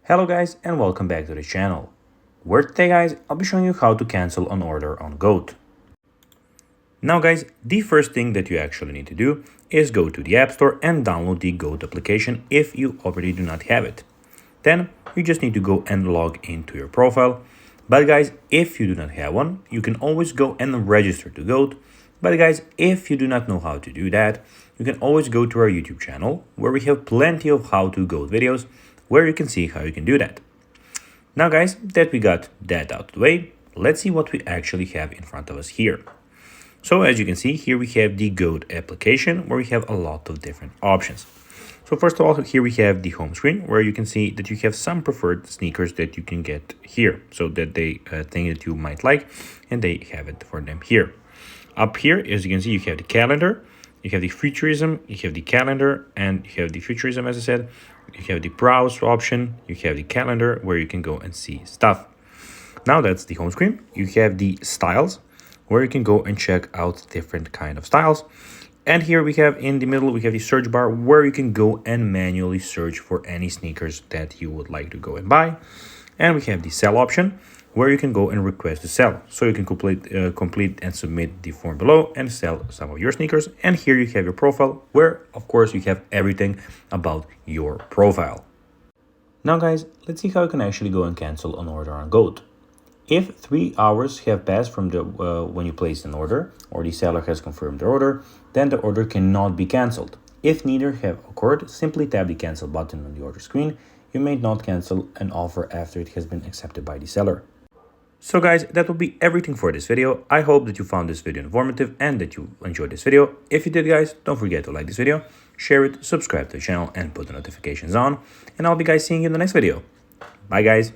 Hello guys and welcome back to the channel, where today guys I'll be showing you how to cancel an order on Goat. Now guys, the first thing that you actually need to do is go to the App Store and download the Goat application if you already do not have it. Then you just need to go and log into your profile. But guys, if you do not have one, you can always go and register to Goat. But guys, if you do not know how to do that, you can always go to our YouTube channel where we have plenty of how-to Goat videos where you can see how you can do that. Now guys, that we got that out of the way, let's see what we actually have in front of us here. So as you can see, here we have the Goat application where we have a lot of different options. So first of all, here we have the home screen where you can see that you have some preferred sneakers that you can get here. So that they think that you might like, and they have it for them here. Up here, as you can see, you have the calendar, you have the futurism, you have the calendar, and you have the futurism, as I said. You have the browse option, you have the calendar where you can go and see stuff. Now that's the home screen. You have the styles where you can go and check out different kind of styles. And here we have in the middle, we have the search bar where you can go and manually search for any sneakers that you would like to go and buy. And we have the sell option where you can go and request to sell. So you can complete and submit the form below and sell some of your sneakers. And here you have your profile where, of course, you have everything about your profile. Now, guys, let's see how you can actually go and cancel an order on Goat. If 3 hours have passed from the when you placed an order or the seller has confirmed the order, then the order cannot be canceled. If neither have occurred, simply tap the cancel button on the order screen. You may not cancel an offer after it has been accepted by the seller. So guys, that will be everything for this video. I hope that you found this video informative and that you enjoyed this video. If you did guys, don't forget to like this video, share it, subscribe to the channel and put the notifications on. And I'll be guys seeing you in the next video. Bye guys.